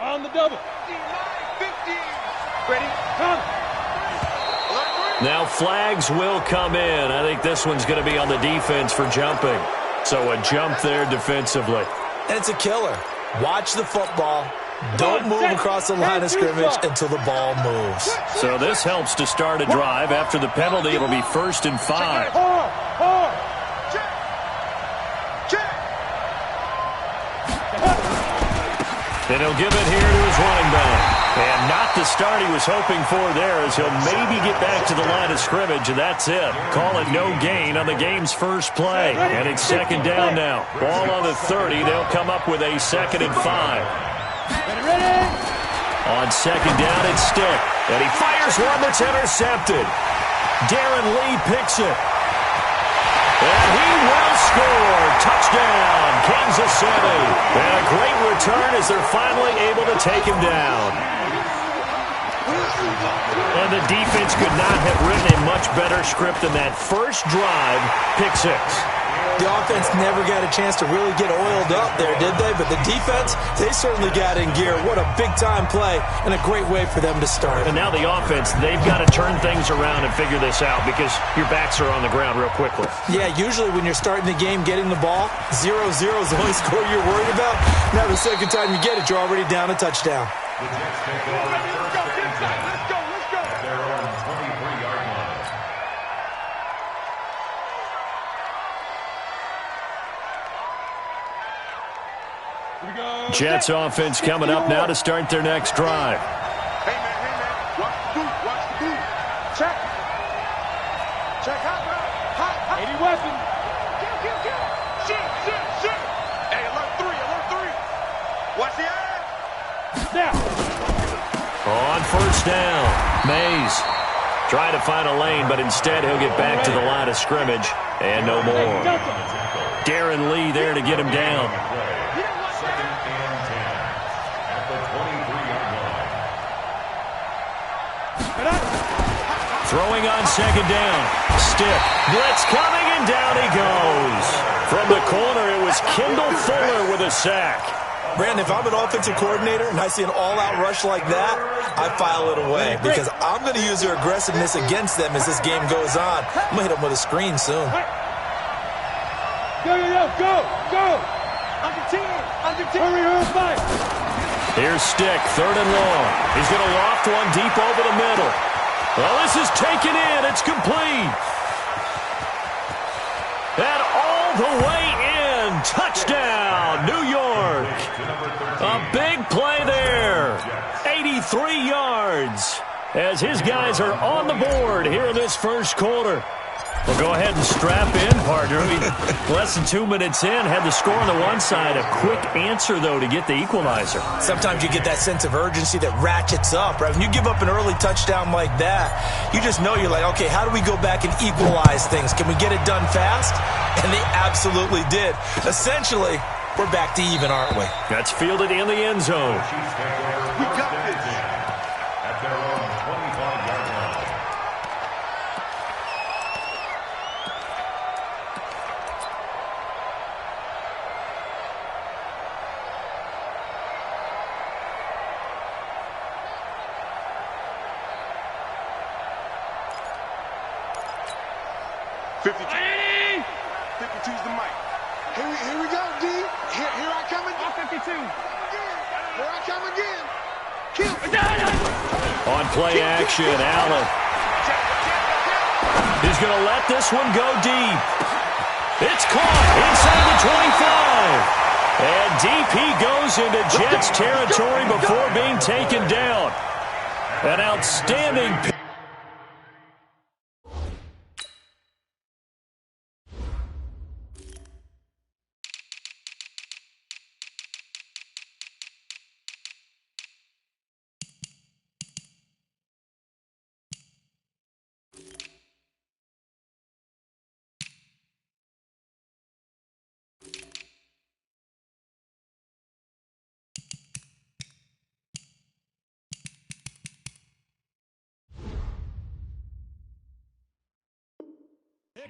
On the double. 15. Ready? Come. Now flags will come in. I think this one's going to be on the defense for jumping. So a jump there defensively. And it's a killer. Watch the football. Don't move across the line of scrimmage until the ball moves. So this helps to start a drive. After the penalty, it'll be 1st and 5. And he'll give it here to his running back. And not the start he was hoping for there, as he'll maybe get back to the line of scrimmage, and that's it. Call it no gain on the game's first play. And it's 2nd down now. Ball on the 30. They'll come up with a 2nd and 5. On 2nd down, it's Stick. And he fires one that's intercepted. Darren Lee picks it. And he will score. Touchdown, Kansas City. And a great return as they're finally able to take him down. And the defense could not have written a much better script than that first drive, pick 6. The offense never got a chance to really get oiled up there, did they? But the defense, they certainly got in gear. What a big-time play and a great way for them to start. And now the offense, they've got to turn things around and figure this out because your backs are on the ground real quickly. Yeah, usually when you're starting the game getting the ball, 0-0 is the only score you're worried about. Now the second time you get it, you're already down a touchdown. Jets offense coming up now to start their next drive. Hey, man. Watch the boot. Check. Hot. 80 weapon. Kill. Shit. Hey, alert 3. Watch the eye. Snap. On 1st down, Mays trying to find a lane, but instead he'll get back to the line of scrimmage and no more. Darren Lee there to get him down. Throwing on 2nd down. Stick. Blitz coming, and down he goes. From the corner, it was Kendall Fuller with a sack. Brandon, if I'm an offensive coordinator and I see an all-out rush like that, I file it away because I'm going to use their aggressiveness against them as this game goes on. I'm going to hit them with a screen soon. Go. Under 10. Hurry, fight. Here's Stick, 3rd and long. He's going to loft one deep over the middle. Well, this is taken in. It's complete. And all the way in. Touchdown, New York. A big play there. 83 yards as his guys are on the board here in this first quarter. Well, go ahead and strap in, partner. I mean, less than 2 minutes in, had the score on the one side. A quick answer, though, to get the equalizer. Sometimes you get that sense of urgency that ratchets up, right? When you give up an early touchdown like that, you just know you're like, okay, how do we go back and equalize things? Can we get it done fast? And they absolutely did. Essentially, we're back to even, aren't we? That's fielded in the end zone. We got this. At their own 25-yard line. Choose the mic. Here we go, D. Here I come again. 52. Here I come again. Kill. On play action, Allen. He's going to let this one go deep. It's caught inside the 25. And deep he goes into Jets territory before being taken down. An outstanding pick.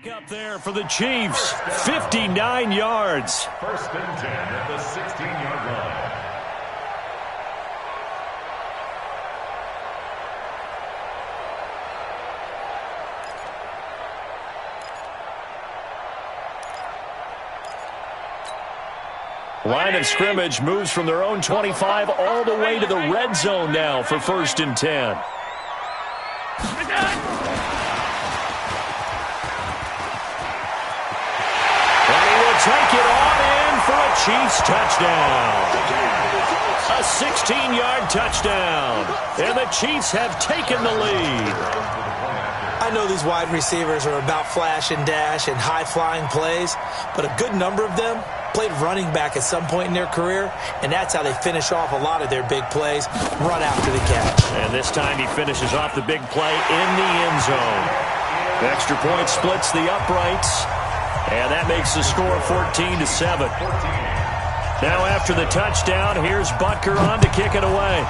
Up there for the Chiefs, 59 yards. 1st and 10 at the 16-yard line. Line of scrimmage moves from their own 25 all the way to the red zone now for 1st and 10. And he will take it on in for a Chiefs touchdown. A 16-yard touchdown. And the Chiefs have taken the lead. I know these wide receivers are about flash and dash and high-flying plays, but a good number of them played running back at some point in their career, and that's how they finish off a lot of their big plays, run after the catch. And this time he finishes off the big play in the end zone. The extra point splits the uprights, and that makes the score 14-7. Now after the touchdown, here's Butker on to kick it away.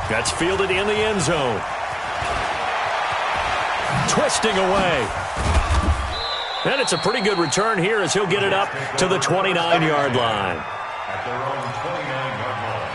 That's fielded in the end zone. Twisting away. And it's a pretty good return here as he'll get it up to the 29-yard line. At their own 29-yard line.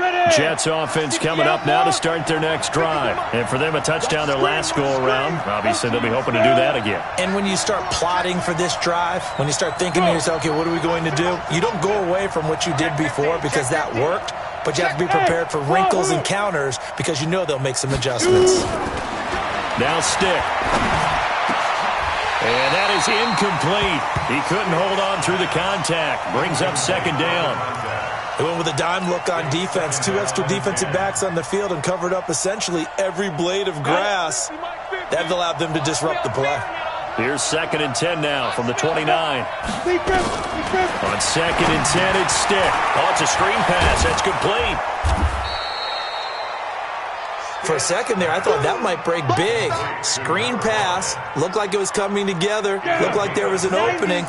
Ready. Jets offense coming up now to start their next drive. And for them, a touchdown their last go-around. Obviously, they'll be hoping to do that again. And when you start plotting for this drive, when you start thinking to yourself, okay, what are we going to do? You don't go away from what you did before because that worked, but you have to be prepared for wrinkles and counters because you know they'll make some adjustments. Now stick. And that is incomplete. He couldn't hold on through the contact. Brings up 2nd down. They went with a dime look on defense. 2 extra defensive backs on the field and covered up essentially every blade of grass. That allowed them to disrupt the play. Here's 2nd and 10 now from the 29. On 2nd and 10, it's stick. Oh, it's a screen pass. That's complete. For a second there, I thought that might break big. Screen pass. Looked like it was coming together. Looked like there was an opening.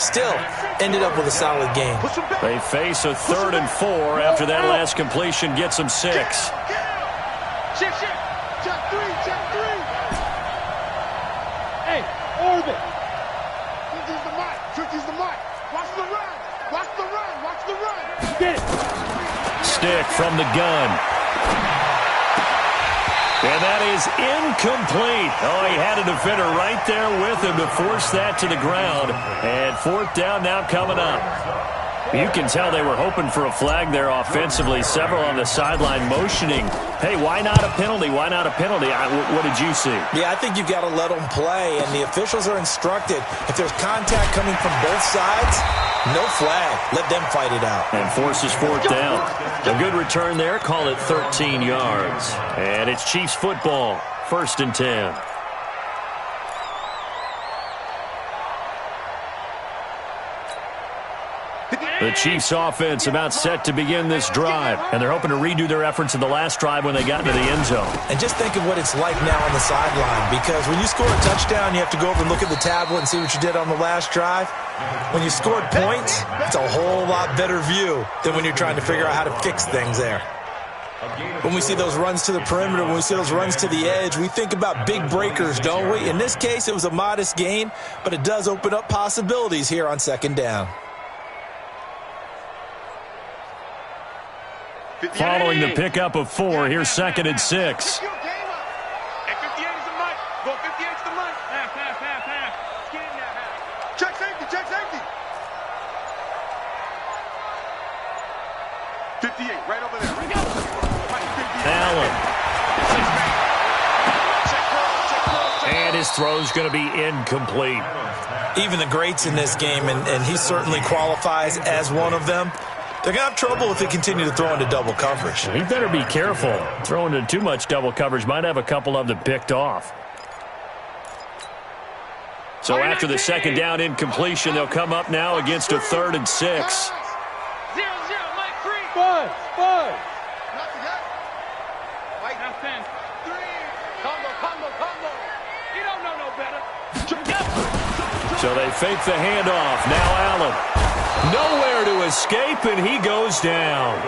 Still, ended up with a solid game. They face a 3rd and 4 after that last completion gets them 6. Check 3. Hey, orbit. 50's the mic. 50's the mic. Watch the run. Watch the run. Watch the run. Get it. Stick from the gun. And that is incomplete. Oh, he had a defender right there with him to force that to the ground. And 4th down now coming up. You can tell they were hoping for a flag there offensively. Several on the sideline motioning. Hey, why not a penalty? Why not a penalty? What did you see? Yeah, I think you've got to let them play, and the officials are instructed. If there's contact coming from both sides, no flag. Let them fight it out. And forces 4th down. A good return there. Call it 13 yards. And it's Chiefs football. 1st and 10. The Chiefs offense about set to begin this drive, and they're hoping to redo their efforts in the last drive when they got into the end zone. And just think of what it's like now on the sideline, because when you score a touchdown, you have to go over and look at the tablet and see what you did on the last drive. When you scored points, it's a whole lot better view than when you're trying to figure out how to fix things there. When we see those runs to the perimeter, when we see those runs to the edge, we think about big breakers, don't we? In this case, it was a modest gain, but it does open up possibilities here on 2nd down. Following the pickup of 4, here's 2nd and 6. Hey, 58 is the mic. Go 58's the mic. Pass. Skin that half. Check safety. 58, right over there. Allen. And his throw's going to be incomplete. Even the greats in this game, and he certainly qualifies as one of them, they're going to have trouble if they continue to throw into double coverage. He better be careful. Throwing into too much double coverage might have a couple of them picked off. So after the 2nd down incompletion, they'll come up now against a 3rd and 6. 0-0, Mike 3. 5. Nothing yet. Mike, half 10. 3. Combo. You don't know no better. So they fake the handoff. Now Allen. Nowhere to escape, and he goes down.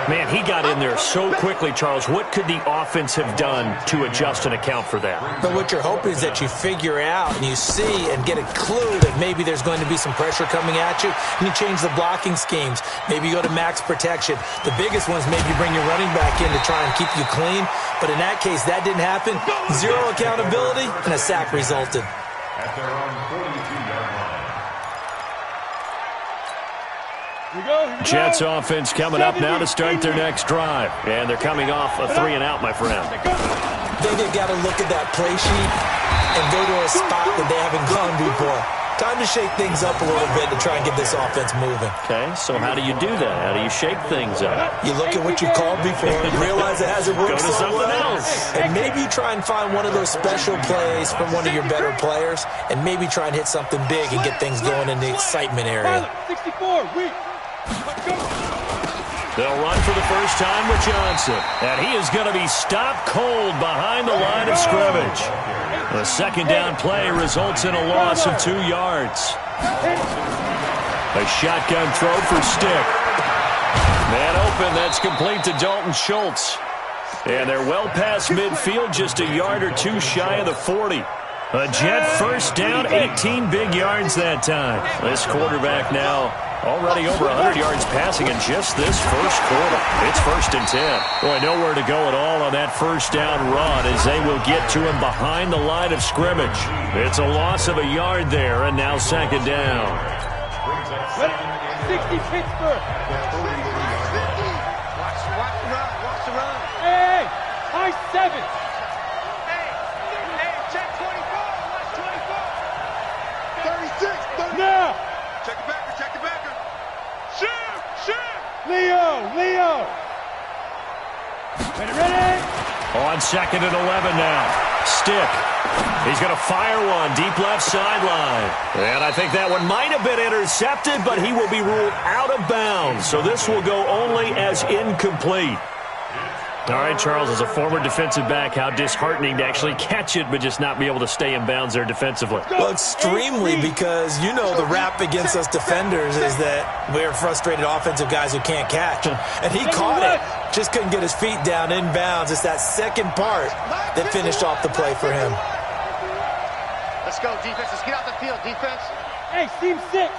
Man, he got in there so quickly, Charles. What could the offense have done to adjust and account for that? But what you're hoping is that you figure out and you see and get a clue that maybe there's going to be some pressure coming at you, and you change the blocking schemes. Maybe you go to max protection. The biggest one is maybe you bring your running back in to try and keep you clean. But in that case, that didn't happen. Zero accountability, and a sack resulted. At their own 42-yard line. Jets offense coming up now to start their next drive. And they're coming off a 3-and-out, my friend. They've got to look at that play sheet and go to a spot that they haven't gone before. Time to shake things up a little bit to try and get this offense moving. Okay, so how do you do that? How do you shake things up? You look at what you called before and realize it hasn't worked Go to so something well. else. And maybe you try and find one of those special plays from one of your better players and maybe try and hit something big and get things going in the excitement area. 64, weak. They'll run for the first time with Johnson. And he is going to be stopped cold behind the line of scrimmage. The second down play results in a loss of 2 yards. A shotgun throw for Stick. Man open, that's complete to Dalton Schultz. And they're well past midfield, just a yard or two shy of the 40. A Jet first down, 18 big yards that time. This quarterback now already over 100 yards passing in just this first quarter. It's 1st and 10. Boy, nowhere to go at all on that first down run as they will get to him behind the line of scrimmage. It's a loss of a yard there, and now 2nd down. 60 Pittsburgh. Watch the run. Hey, high 7. Hey, check 24. Watch 24. 36. Now. Check the backer. Shoot. Leo. Ready? On 2nd and 11 now. Stick. He's going to fire one deep left sideline. And I think that one might have been intercepted, but he will be ruled out of bounds. So this will go only as incomplete. All right, Charles, as a former defensive back, how disheartening to actually catch it but just not be able to stay in bounds there defensively. Well, extremely, because you know the rap against us defenders is that we're frustrated offensive guys who can't catch. And he caught it, just couldn't get his feet down in bounds. It's that second part that finished off the play for him. Let's go, defense. Let's get out the field, defense. Hey, Team 6.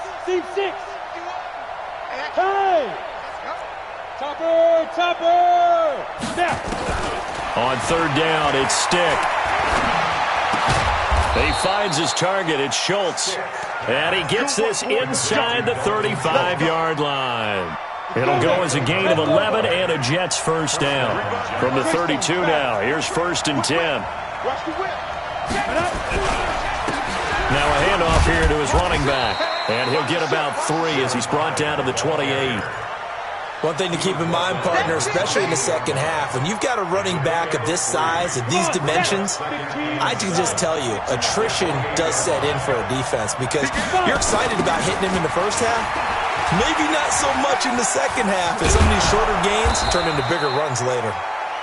Hey! Topper! Now! On 3rd down, it's Stick. He finds his target. It's Schultz. And he gets this inside the 35-yard line. It'll go as a gain of 11 and a Jets first down. From the 32 now, here's 1st and 10. Watch the whip. Now a handoff here to his running back. And he'll get about 3 as he's brought down to the 28. One thing to keep in mind, partner, especially in the second half, when you've got a running back of this size, of these dimensions, I can just tell you, attrition does set in for a defense because you're excited about hitting him in the first half. Maybe not so much in the second half, and some of these shorter gains turn into bigger runs later.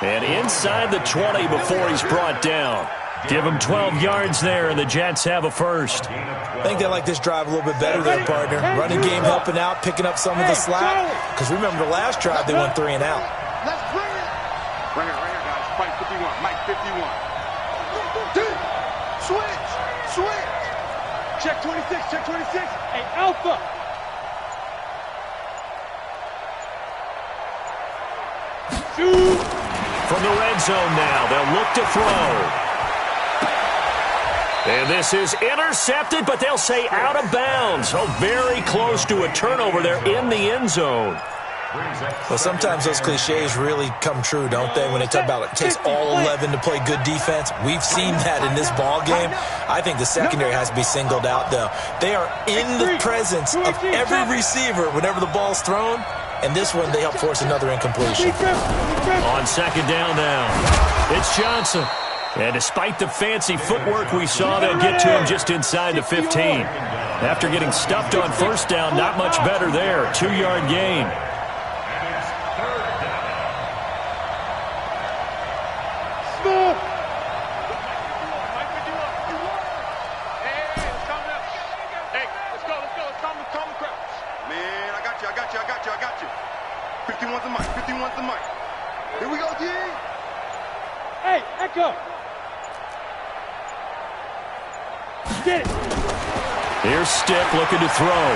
And inside the 20 before he's brought down. Give him 12 yards there, and the Jets have a first. I think they like this drive a little bit better there, partner. Running game helping out, picking up some of the slack. Because remember the last drive, they went 3 and out. Let's bring it. Right here, guys. Mike 51. Mike 51. Switch. Check 26. Hey, Alpha! Shoot! From the red zone now, they'll look to throw. And this is intercepted, but they'll say out of bounds. So very close to a turnover there in the end zone. Well, sometimes those cliches really come true, don't they? When they talk about it takes all 11 to play good defense. We've seen that in this ball game. I think the secondary has to be singled out, though. They are in the presence of every receiver whenever the ball's thrown. And this one, they help force another incompletion. On 2nd down now, it's Johnson. And despite the fancy footwork we saw, they'll get to him just inside the 15. After getting stuffed on 1st down, not much better there. 2-yard gain. Hey, let's calm down. Hey, let's go. Let's calm the crowd. go. Get it. Here's Stick looking to throw.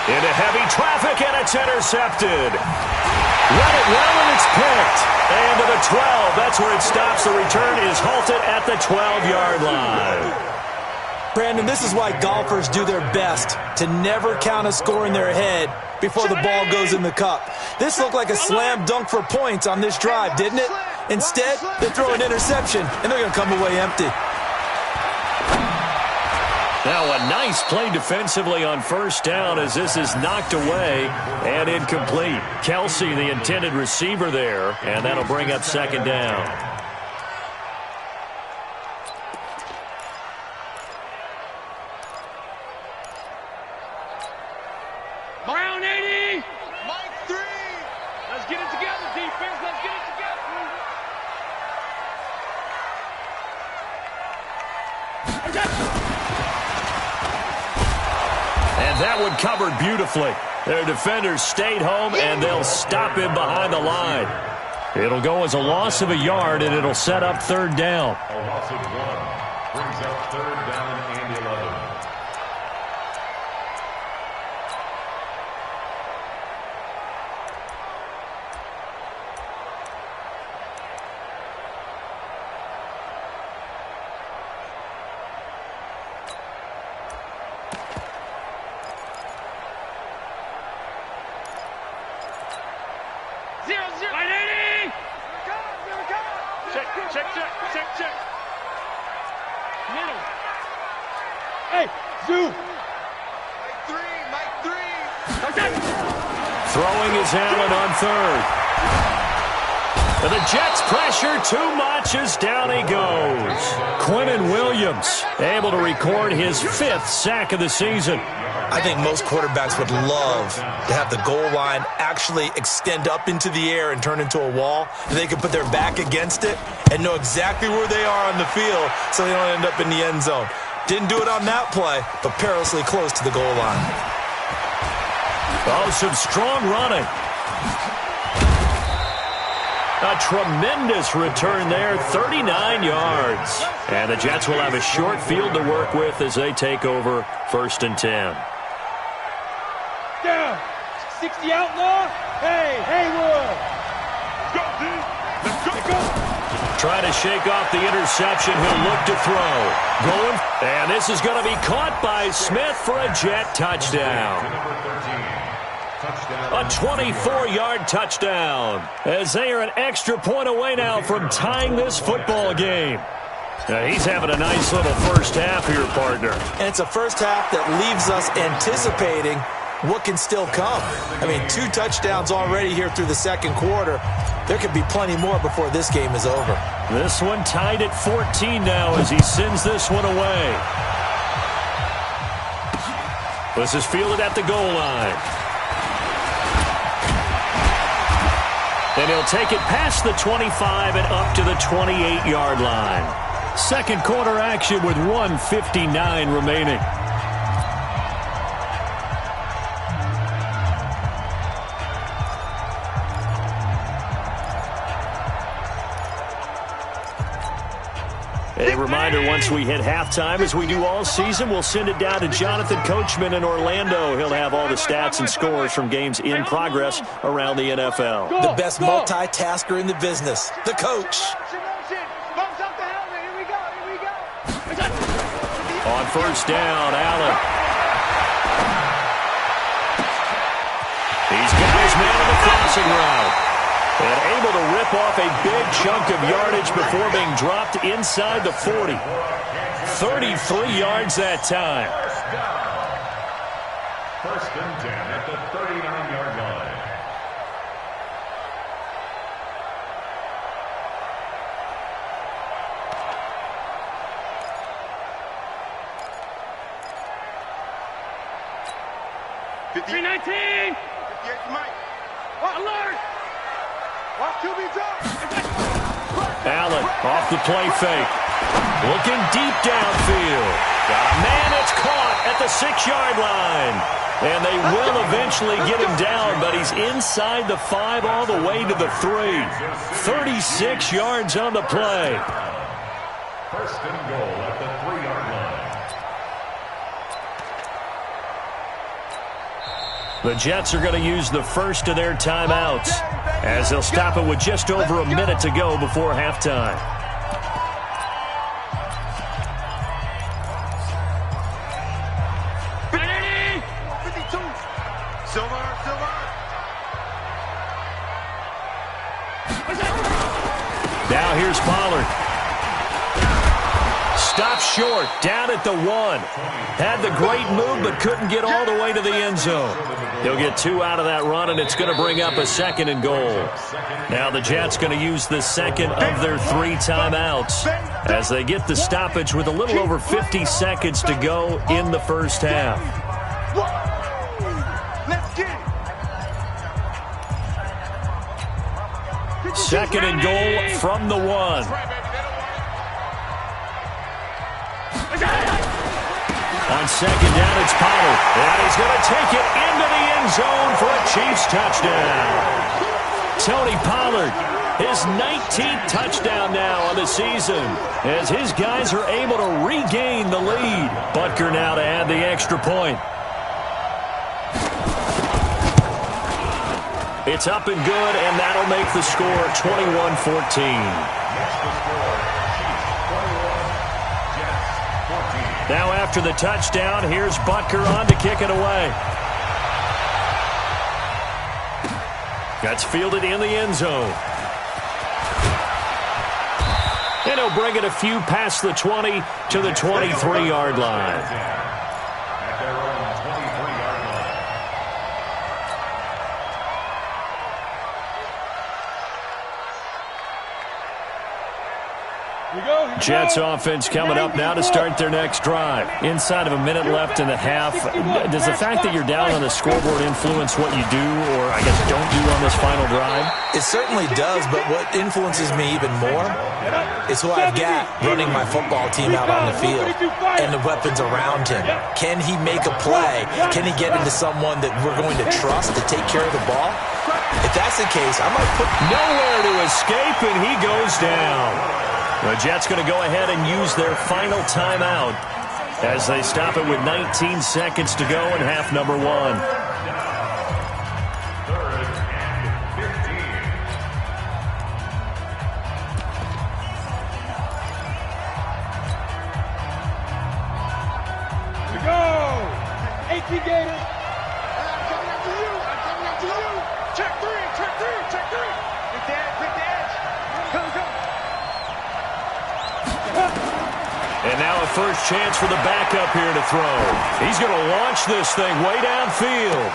Into heavy traffic, and it's intercepted. Run it well, and it's picked. And to the 12. That's where it stops. The return is halted at the 12-yard line. Brandon, this is why golfers do their best to never count a score in their head before the ball goes in the cup. This looked like a slam dunk for points on this drive, didn't it? Instead, they throw an interception, and they're going to come away empty. Now a nice play defensively on first down as this is knocked away and incomplete. Kelsey, the intended receiver there, and that'll bring up second down. Brown 80. Mike 3. Let's get it together, defense. Let's get it together. And that one covered beautifully. Their defenders stayed home, and they'll stop him behind the line. It'll go as a loss of a yard, and it'll set up third down. A loss of 1 brings up third down and 11. Hey, Zoo. Mike 3. Throwing is Allen on third. And the Jets pressure too much as down he goes. Quinnen Williams able to record his 5th sack of the season. I think most quarterbacks would love to have the goal line actually extend up into the air and turn into a wall. They can put their back against it and know exactly where they are on the field so they don't end up in the end zone. Didn't do it on that play, but perilously close to the goal line. Oh, some strong running. A tremendous return there, 39 yards. And the Jets will have a short field to work with as they take over 1st and 10. Down. 60 outlaw. Hey, Haywood. Go, D. Let's go. Trying to shake off the interception. He'll look to throw. Going. And this is going to be caught by Smith for a Jet touchdown. A 24-yard touchdown. As they are an extra point away now from tying this football game. Now he's having a nice little first half here, partner. And it's a first half that leaves us anticipating what can still come. I mean, 2 touchdowns already here through the second quarter. There could be plenty more before this game is over. This one tied at 14 now as he sends this one away. This is fielded at the goal line. And he'll take it past the 25 and up to the 28-yard line. Second quarter action with 1:59 remaining. A reminder, once we hit halftime, as we do all season, we'll send it down to Jonathan Coachman in Orlando. He'll have all the stats and scores from games in progress around the NFL. The best multitasker in the business, the coach. On first down, Allen. He's got his man on the crossing route. And able to rip off a big chunk of yardage before being dropped inside the 40. 33 yards that time. First and 10 at the 39-yard line. $3.19. 58 Mike. Alert. Allen off the play fake. Looking deep downfield. Got a man that's caught at the 6-yard line. And they will eventually get him down, but he's inside the 5 all the way to the 3. 36 yards on the play. First and goal at the 3-yard line. The Jets are going to use the first of their timeouts as they'll stop it with just over a minute to go before halftime. Now here's Pollard. Stopped short, down at the 1. Had the great move, but couldn't get all the way to the end zone. He'll get 2 out of that run, and it's going to bring up a 2nd and goal. Now the Jets going to use the second of their 3 timeouts as they get the stoppage with a little over 50 seconds to go in the first half. Second and goal from the 1. On second down, it's Pollard. And he's going to take it into the end zone for a Chiefs touchdown. Tony Pollard, his 19th touchdown now on the season, as his guys are able to regain the lead. Butker now to add the extra point. It's up and good, and that'll make the score 21-14. Now after the touchdown, here's Butker on to kick it away. That's fielded in the end zone. And he'll bring it a few past the 20 to the 23-yard line. Jets offense coming up now to start their next drive. Inside of a minute left in the half. Does the fact that you're down on the scoreboard influence what you do, or I guess don't do on this final drive? It certainly does, but what influences me even more is who I've got running my football team out on the field and the weapons around him. Can he make a play? Can he get into someone that we're going to trust to take care of the ball? If that's the case, I might put nowhere to escape, and he goes down. The Jets going to go ahead and use their final timeout as they stop it with 19 seconds to go in half number 1. We go! 18 Gators! I'm coming after you! I'm coming after you! Check 3! Check 3! Check 3! Pick the edge! Go, go! And now a first chance for the backup here to throw. He's going to launch this thing way downfield.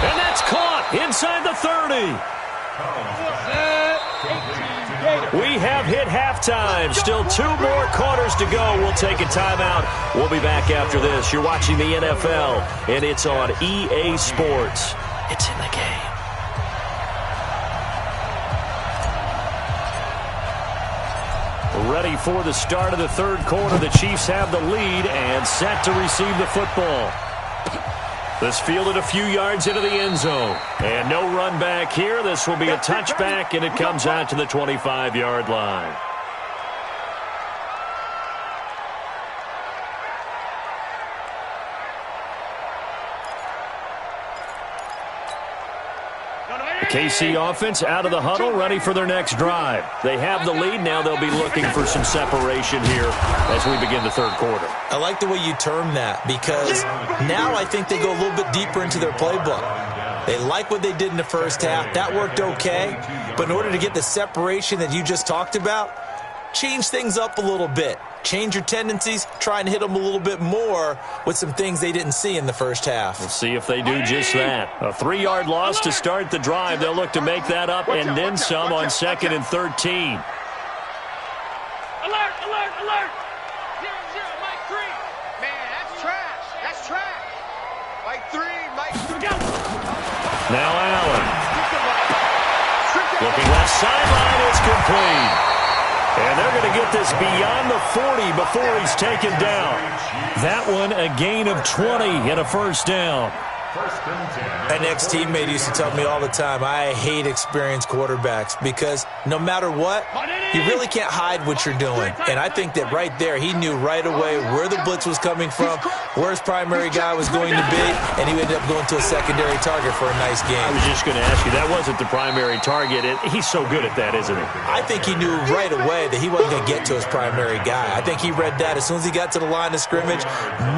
And that's caught inside the 30. We have hit halftime. Still 2 more quarters to go. We'll take a timeout. We'll be back after this. You're watching the NFL, and it's on EA Sports. It's in the game. Ready for the start of the third quarter. The Chiefs have the lead and set to receive the football. This fielded a few yards into the end zone. And no run back here. This will be a touchback, and it comes out to the 25-yard line. KC offense out of the huddle, ready for their next drive. They have the lead. Now they'll be looking for some separation here as we begin the third quarter. I like the way you term that, because now I think they go a little bit deeper into their playbook. They like what they did in the first half. That worked okay. But in order to get the separation that you just talked about, change things up a little bit. Change your tendencies, try and hit them a little bit more with some things they didn't see in the first half. We'll see if they do just that. A 3-yard loss to start the drive. They'll look to make that up and then some on 2nd and 13. Alert, alert, alert! 0-0, Mike 3. Man, that's trash. That's trash. Mike 3, Mike 3. Now Allen. Looking left sideline, it's complete. And they're going to get get this beyond the 40 before he's taken down. That one a gain of 20 and a first down. An ex-teammate used to tell me all the time, I hate experienced quarterbacks because no matter what, you really can't hide what you're doing. And I think that right there, he knew right away where the blitz was coming from, where his primary guy was going to be, and he ended up going to a secondary target for a nice game. I was just going to ask you, that wasn't the primary target. He's so good at that, isn't he? I think he knew right away that he wasn't going to get to his primary guy. I think he read that as soon as he got to the line of scrimmage,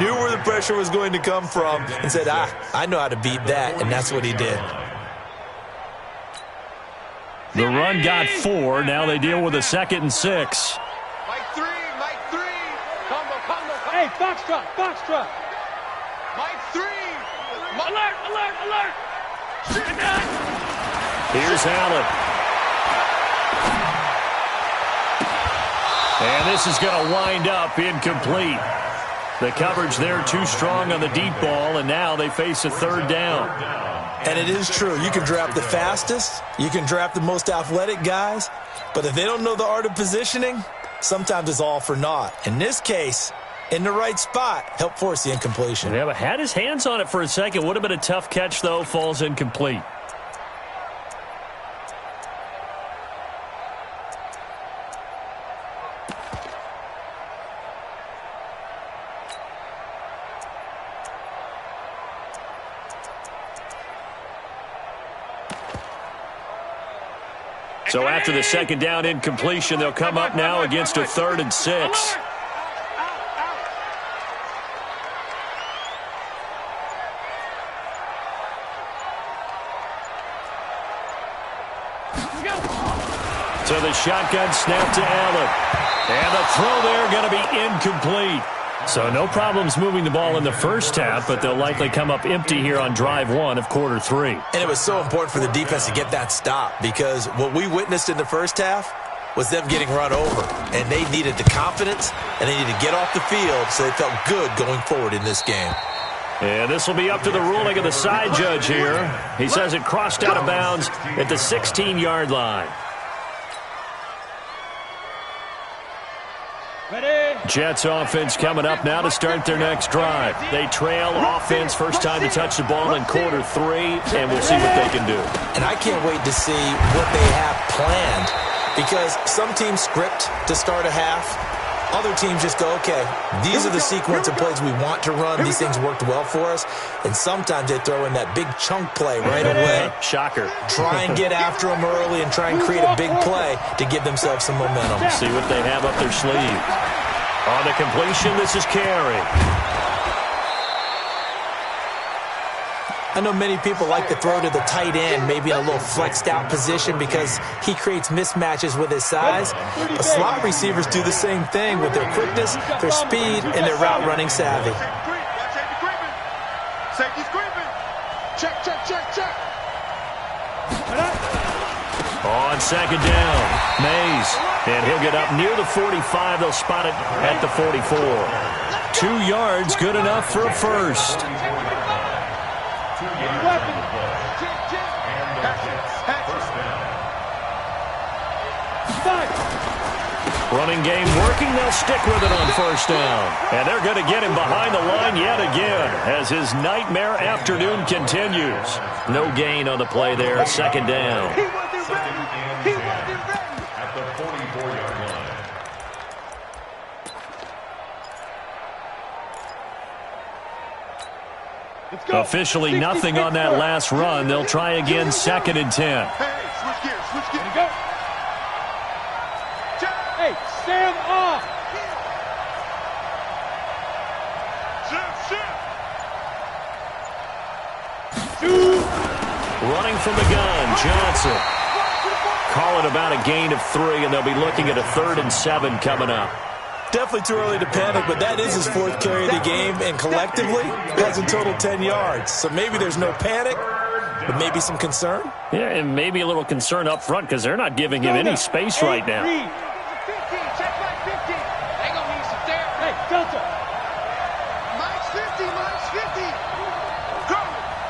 knew where the pressure was going to come from, and said, I know how to beat that, and that's what he did. The run got 4. Now they deal with a 2nd and 6. Mike 3, Mike 3. Combo. Hey, Foxtrot. Mike 3. Alert. Here's Allen. And this is going to wind up incomplete. The coverage there too strong on the deep ball, and now they face a 3rd down. And it is true. You can draft the fastest. You can draft the most athletic guys. But if they don't know the art of positioning, sometimes it's all for naught. In this case, in the right spot, help force the incompletion. Yeah, but had his hands on it for a second. Would have been a tough catch, though. Falls incomplete. So after the 2nd down incompletion, they'll come up now against a 3rd and 6. So the shotgun snap to Allen. And the throw there going to be incomplete. So no problems moving the ball in the first half, but they'll likely come up empty here on drive 1 of quarter 3. And it was so important for the defense to get that stop because what we witnessed in the first half was them getting run over. And they needed the confidence, and they needed to get off the field so they felt good going forward in this game. And this will be up to the ruling of the side judge here. He says it crossed out of bounds at the 16-yard line. Jets offense coming up now to start their next drive. They trail offense first time to touch the ball in quarter 3, and we'll see what they can do. And I can't wait to see what they have planned because some teams script to start a half. Other teams just go, okay, these are the sequence of plays we want to run. These things worked well for us. And sometimes they throw in that big chunk play right away. Shocker. Try and get after them early and try and create a big play to give themselves some momentum. See what they have up their sleeve. On the completion, this is Carey. I know many people like to throw to the tight end, maybe in a little flexed out position because he creates mismatches with his size. But slot receivers do the same thing with their quickness, their speed, and their route running savvy. Safety's creeping. Check. On 2nd down, Mays. And he'll get up near the 45. They'll spot it at the 44. 2 yards, good enough for a first. Running game working. They'll stick with it on first down. And they're going to get him behind the line yet again as his nightmare afternoon continues. No gain on the play there. 2nd down. At the 44-yard line. Officially nothing on that last run. They'll try again 2nd and 10. Hey, switch gears. Go. Hey, stand off. Running from the gun, Johnson. Call it about a gain of 3, and they'll be looking at a 3rd and 7 coming up. Definitely too early to panic, but that is his 4th carry of the game, and collectively has in total 10 yards. So maybe there's no panic, but maybe some concern. Yeah, and maybe a little concern up front because they're not giving him any space right now. Check back 50. They gonna need some therapy. Hey, Delta. Mike's 50. Go.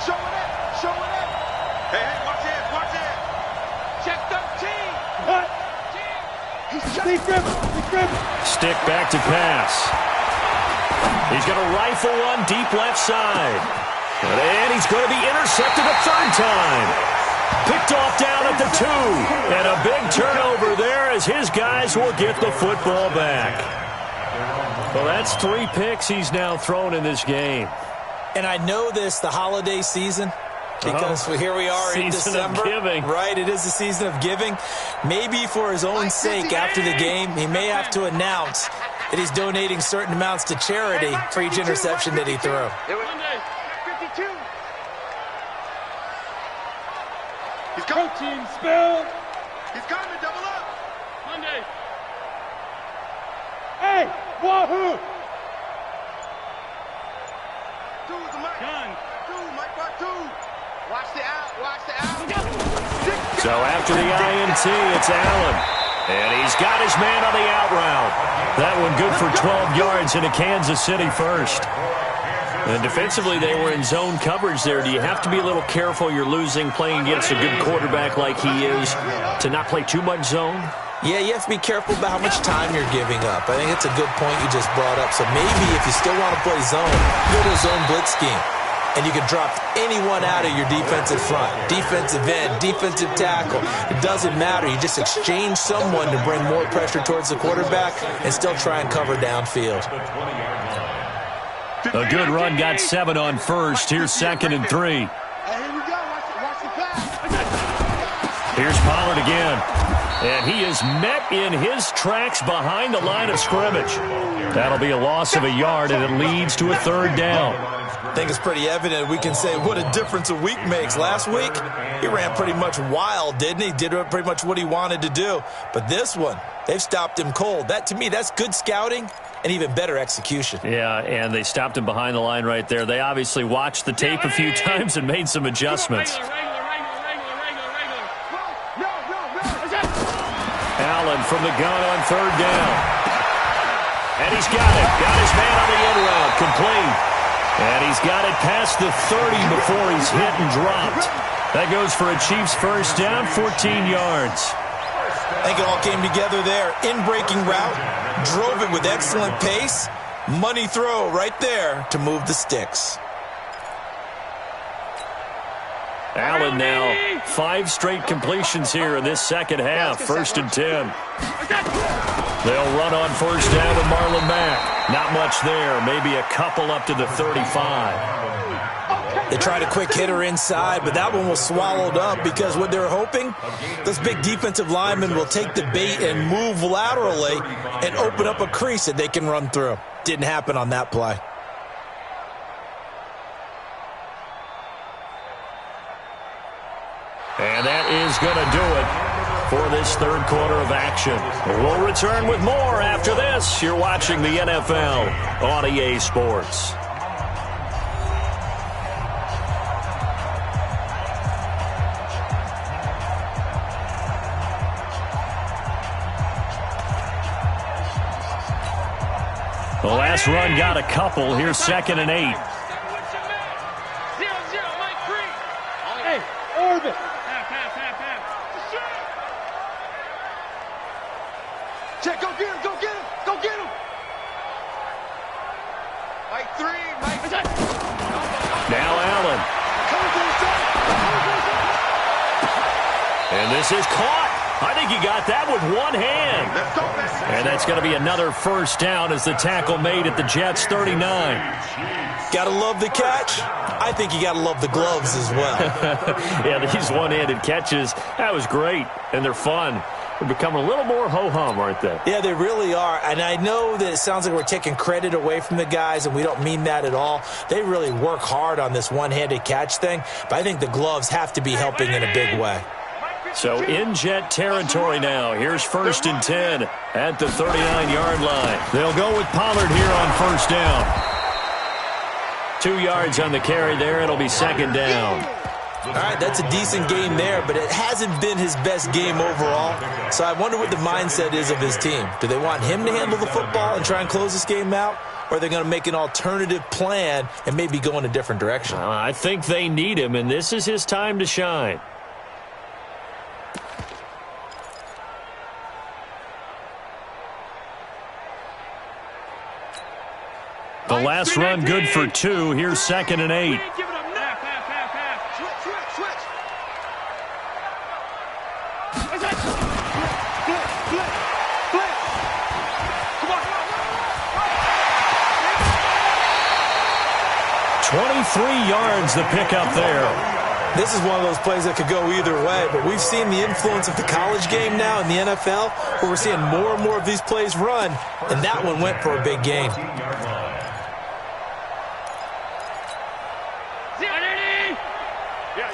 Show it up. Hey, watch it. Check 13. What? He Stick back to pass. He's going to rifle one deep left side. And he's going to be intercepted a third time. Picked off down at the 2. And a big turnover there as his guys will get the football back. Well, that's 3 picks he's now thrown in this game. And I know this, the holiday season, because here we are in December. Of giving. Right, it is the season of giving. Maybe for his own sake after the game, he may have to announce that he's donating certain amounts to charity for each interception that he threw. 52. He's coming. Protein spill. He's coming. Double up. Monday. Hey, wahoo! 2 is the Mike. Gun. 2, Mike part 2. Watch the out. Watch the out. So after the INT, it's Allen. And he's got his man on the out route. That one good for 12 yards into Kansas City first. And defensively, they were in zone coverage there. Do you have to be a little careful you're losing playing against a good quarterback like he is to not play too much zone? Yeah, you have to be careful about how much time you're giving up. I think it's a good point you just brought up. So maybe if you still want to play zone, go to a zone blitz scheme. And you can drop anyone out of your defensive front. Defensive end, defensive tackle. It doesn't matter. You just exchange someone to bring more pressure towards the quarterback and still try and cover downfield. A good run got 7 on first. Here's 2nd and 3. Hey, here we go. Watch the pass. Here's Pollard again. And he is met in his tracks behind the line of scrimmage. That'll be a loss of a yard, and it leads to a 3rd down. I think it's pretty evident we can say what a difference a week makes. Last week, he ran pretty much wild, didn't he? Did pretty much what he wanted to do. But this one, they've stopped him cold. That, to me, that's good scouting and even better execution. Yeah, and they stopped him behind the line right there. They obviously watched the tape a few times and made some adjustments. Allen from the gun on 3rd down. And he's got it. Got his man on the end route. Complete. And he's got it past the 30 before he's hit and dropped. That goes for a Chiefs first down, 14 yards. I think it all came together there. In-breaking route, drove it with excellent pace. Money throw right there to move the sticks. Allen now 5 straight completions here in this second half. 1st and 10. They'll run on 1st down with Marlon Mack. Not much there. Maybe a couple up to the 35. They tried a quick hitter inside, but that one was swallowed up because what they're hoping, those big defensive linemen will take the bait and move laterally and open up a crease that they can run through. Didn't happen on that play. And that is going to do it for this 3rd quarter of action. We'll return with more after this. You're watching the NFL on EA Sports. The last run got a couple. Here's 2nd and 8. Hey, orbit. Check, go get him, go get him, go get him. Mike 3, Mike. Now Allen. And this is caught. I think he got that with one hand. Let's go, man. And that's going to be another 1st down as the tackle made at the Jets' 39. Gotta love the catch. I think you gotta love the gloves as well. Yeah, these one-handed catches, that was great, and they're fun. They're becoming a little more ho-hum, aren't they? Yeah, they really are. And I know that it sounds like we're taking credit away from the guys, and we don't mean that at all. They really work hard on this one-handed catch thing, but I think the gloves have to be helping in a big way. So in Jet territory now. Here's 1st and 10 at the 39-yard line. They'll go with Pollard here on 1st down. 2 yards on the carry there. It'll be 2nd down. All right, that's a decent game there, but it hasn't been his best game overall. So I wonder what the mindset is of his team. Do they want him to handle the football and try and close this game out? Or are they going to make an alternative plan and maybe go in a different direction? I think they need him, and this is his time to shine. The last run good for 2. Here's 2nd and 8. Switch. 23 yards the pickup there. This is one of those plays that could go either way, but we've seen the influence of the college game now in the NFL, where we're seeing more and more of these plays run, and that one went for a big gain. Yeah.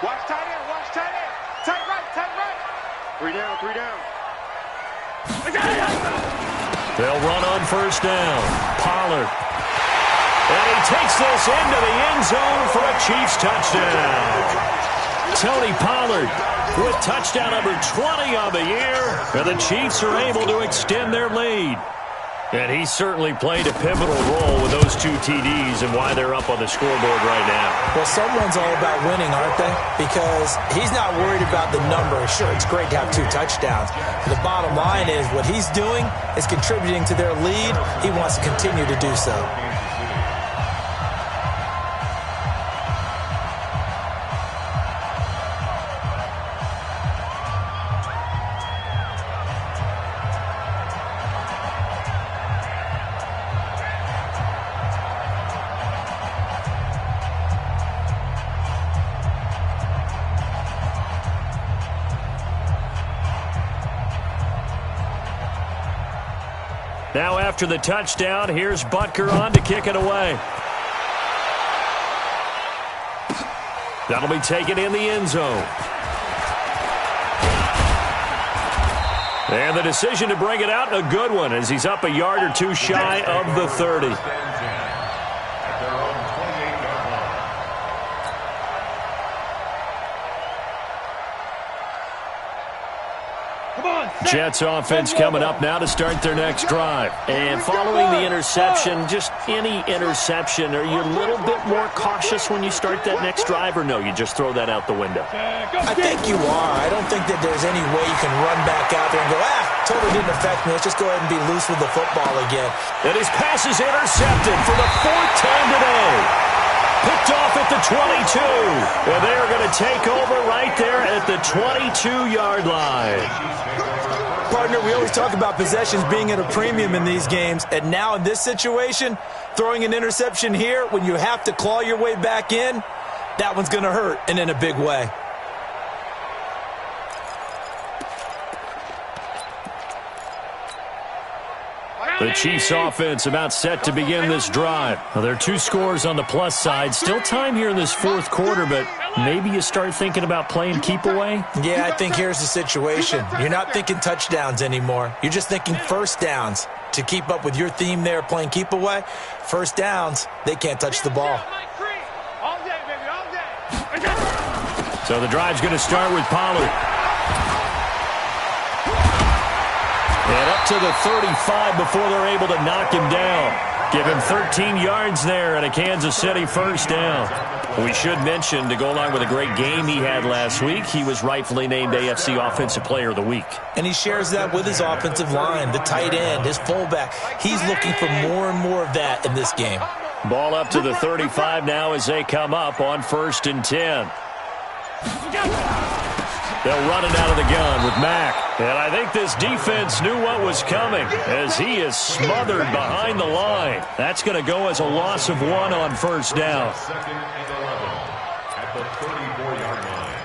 Watch tight end. Tight right. 3 down. They'll run on 1st down. Pollard. And he takes this into the end zone for a Chiefs touchdown. Tony Pollard with touchdown number 20 on the year. And the Chiefs are able to extend their lead. And he certainly played a pivotal role with those 2 TDs and why they're up on the scoreboard right now. Well, someone's all about winning, aren't they? Because he's not worried about the number. Sure, it's great to have 2 touchdowns. But the bottom line is what he's doing is contributing to their lead. He wants to continue to do so. Now after the touchdown, here's Butker on to kick it away. That'll be taken in the end zone. And the decision to bring it out, a good one, as he's up a yard or 2 shy of the 30. Jets offense coming up now to start their next drive. And following the interception, just any interception, are you a little bit more cautious when you start that next drive, or no, you just throw that out the window? I think you are. I don't think that there's any way you can run back out there and go, totally didn't affect me. Let's just go ahead and be loose with the football again. And his pass is intercepted for the 4th time today. Picked off at the 22. And they're going to take over right there at the 22-yard line. Partner, we always talk about possessions being at a premium in these games, and now in this situation, throwing an interception here when you have to claw your way back in, that one's going to hurt, and in a big way. The Chiefs offense about set to begin this drive. Now, there are 2 scores on the plus side. Still time here in this 4th quarter, but maybe you start thinking about playing keep away? Yeah, I think here's the situation. You're not thinking touchdowns anymore. You're just thinking 1st downs. To keep up with your theme there, playing keep away, 1st downs, they can't touch the ball. So the drive's going to start with Pollard. And up to the 35 before they're able to knock him down. Give him 13 yards there and a Kansas City 1st down. We should mention, to go along with a great game he had last week, he was rightfully named AFC Offensive Player of the Week. And he shares that with his offensive line, the tight end, his fullback. He's looking for more and more of that in this game. Ball up to the 35 now as they come up on 1st and 10. They'll run it out of the gun with Mack. And I think this defense knew what was coming as he is smothered behind the line. That's going to go as a loss of 1 on 1st down. 2nd and 11 at the 34-yard line.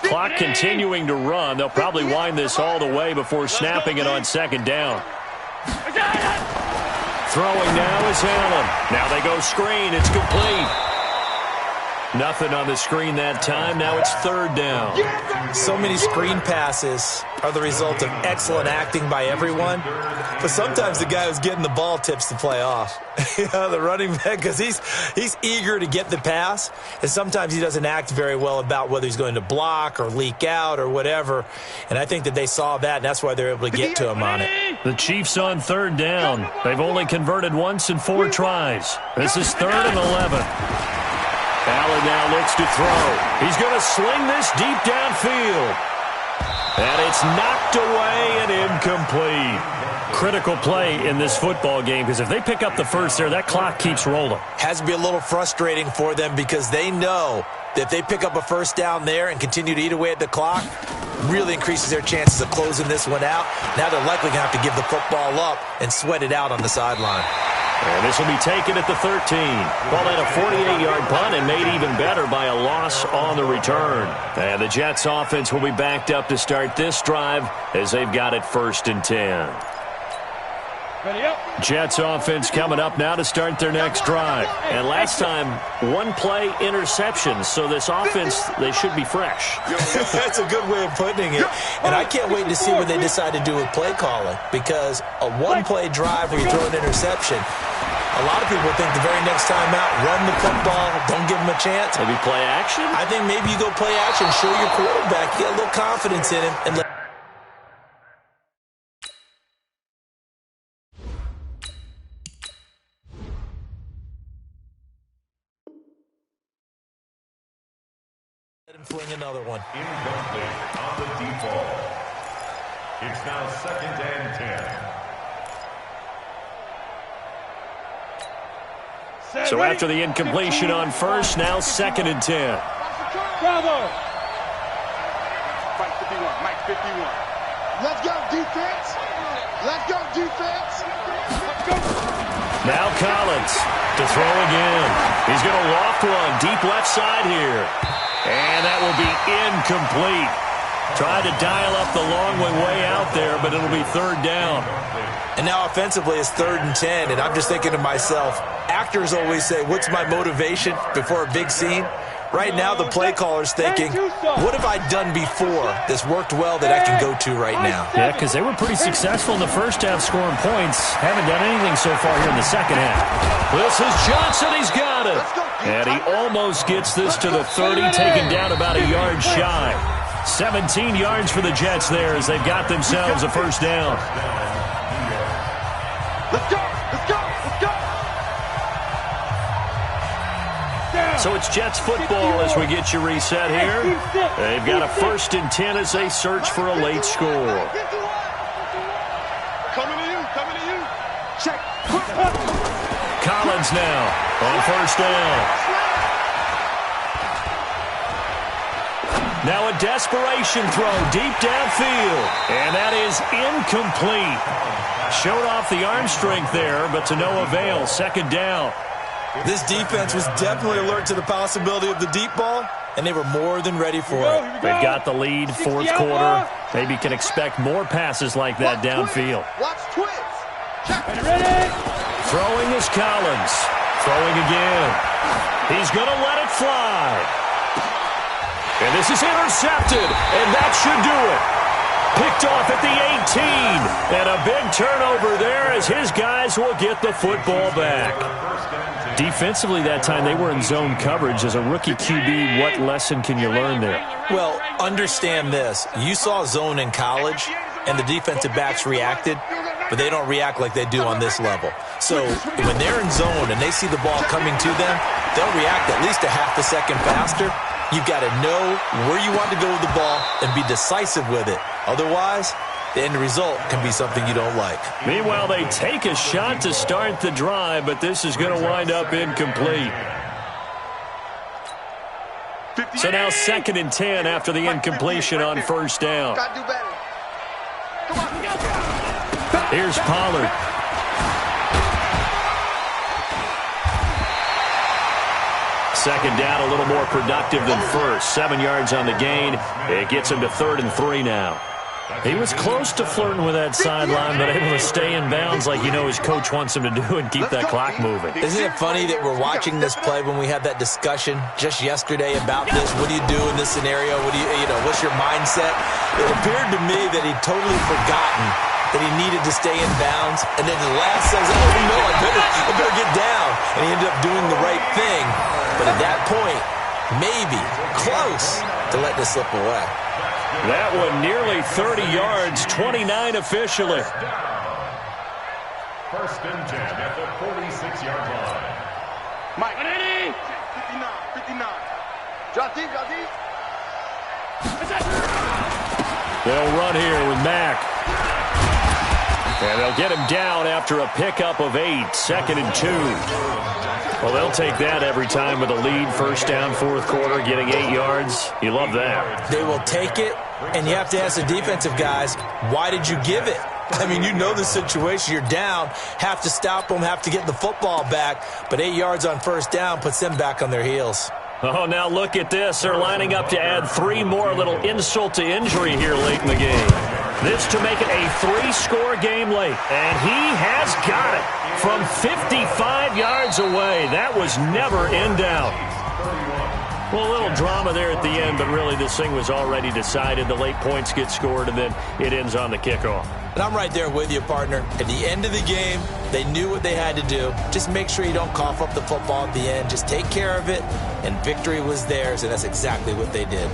Clock continuing to run. They'll probably wind this all the way before snapping it on 2nd down. Throwing now is Allen. Now they go screen. It's complete. Nothing on the screen that time. Now it's 3rd down. So many screen passes are the result of excellent acting by everyone. But sometimes the guy who's getting the ball tips the play off. The running back, because he's eager to get the pass. And sometimes he doesn't act very well about whether he's going to block or leak out or whatever. And I think that they saw that, and that's why they're able to get to him on it. The Chiefs on 3rd down. They've only converted once in 4 tries. This is 3rd and 11. Allen now looks to throw. He's going to sling this deep downfield. And it's knocked away and incomplete. Critical play in this football game, because if they pick up the first there, that clock keeps rolling. Has to be a little frustrating for them because they know that if they pick up a first down there and continue to eat away at the clock, really increases their chances of closing this one out. Now they're likely going to have to give the football up and sweat it out on the sideline. And this will be taken at the 13. Called out a 48-yard punt and made even better by a loss on the return. And the Jets offense will be backed up to start this drive as they've got it 1st and 10. Jets offense coming up now to start their next drive. And last time, one play interception. So this offense, they should be fresh. That's a good way of putting it. And I can't wait to see what they decide to do with play calling. Because a one-play drive where you throw an interception, a lot of people think the very next time out, run the football, don't give them a chance. Maybe play action? I think maybe you go play action, show your quarterback, get a little confidence in him, and let him fling another one. Incomplete on the default. It's now 2nd and 10. So after the incompletion on first, now 2nd and 10. Bravo. Mike 51. Mike 51. Let's go, defense. Let's go, defense. Let's go. Now Collins to throw again. He's going to loft one deep left side here. And that will be incomplete. Tried to dial up the long way out there, but it'll be 3rd down. And now offensively it's 3rd and 10, and I'm just thinking to myself, actors always say, what's my motivation before a big scene? Right now the play caller's thinking, what have I done before that's worked well that I can go to right now? Yeah, because they were pretty successful in the first half scoring points. Haven't done anything so far here in the second half. This is Johnson. He's got it. And he almost gets this to the 30, taken down about a yard shy. 17 yards for the Jets there as they've got themselves a first down. Let's go. Let's go. Let's go. So it's Jets football as we get you reset here. They've got a 1st and 10 as they search for a late score. Coming to you. Coming to you. Check. Collins now on 1st down. Now a desperation throw deep downfield. And that is incomplete. Showed off the arm strength there, but to no avail. 2nd down. This defense was definitely alert to the possibility of the deep ball, and they were more than ready for it. They've got the lead, 4th quarter. Maybe can expect more passes like that downfield. Watch twins. Ready? Throwing is Collins. Throwing again. He's going to let it fly. And this is intercepted, and that should do it. Picked off at the 18. And a big turnover there as his guys will get the football back. Defensively that time, they were in zone coverage. As a rookie QB, what lesson can you learn there? Well, understand this. You saw zone in college, and the defensive backs reacted, but they don't react like they do on this level. So when they're in zone and they see the ball coming to them, they'll react at least a half a second faster. You've got to know where you want to go with the ball and be decisive with it. Otherwise, the end result can be something you don't like. Meanwhile, they take a shot to start the drive, but this is going to wind up incomplete. So now 2nd and 10 after the incompletion on 1st down. Here's Pollard. Second down, a little more productive than first. 7 yards on the gain. It gets him to 3rd and 3 now. He was close to flirting with that sideline, but able to stay in bounds like you know his coach wants him to do and keep that clock moving. Isn't it funny that we're watching this play when we had that discussion just yesterday about this? What do you do in this scenario? What do you know, what's your mindset? It appeared to me that he'd totally forgotten that he needed to stay in bounds, and then the last says, oh no, I better get down. And he ended up doing the right thing. But at that point, maybe close to letting it slip away. That one nearly 30 yards, 29 officially. 1st and 10 at the 46-yard line. Mike. 59, 59. 59. Drop deep, drop deep. They'll run here with Mack. And they'll get him down after a pickup of 8, 2nd and 2. Well, they'll take that every time with a lead, first down, fourth quarter, getting 8 yards. You love that. They will take it, and you have to ask the defensive guys, why did you give it? I mean, you know the situation. You're down, have to stop them, have to get the football back, but 8 yards on first down puts them back on their heels. Oh, now look at this. They're lining up to add 3 more, little insult to injury here late in the game. This to make it a 3-score game late. And he has got it from 55 yards away. That was never in doubt. Well, a little drama there at the end, but really this thing was already decided. The late points get scored, and then it ends on the kickoff. And I'm right there with you, partner. At the end of the game, they knew what they had to do. Just make sure you don't cough up the football at the end. Just take care of it, and victory was theirs, and that's exactly what they did.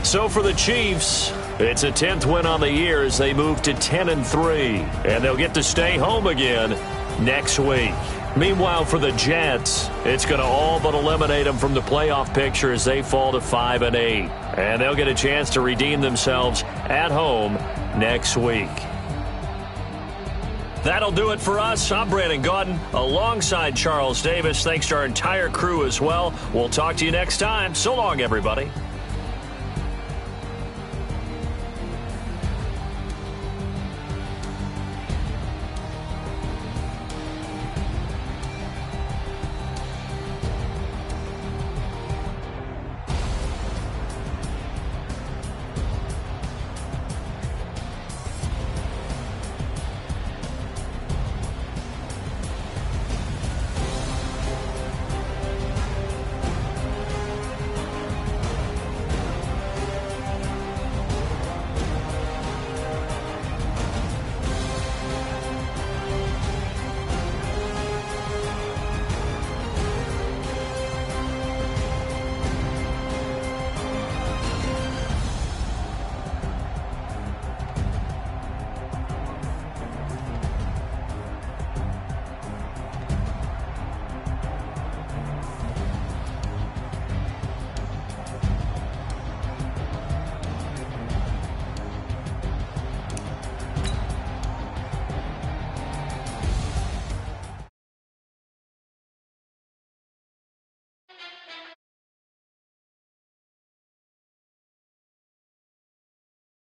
So for the Chiefs, it's a 10th win on the year as they move to 10-3, and they'll get to stay home again next week. Meanwhile, for the Jets, it's going to all but eliminate them from the playoff picture as they fall to 5-8. And they'll get a chance to redeem themselves at home next week. That'll do it for us. I'm Brandon Gaudin alongside Charles Davis. Thanks to our entire crew as well. We'll talk to you next time. So long, everybody.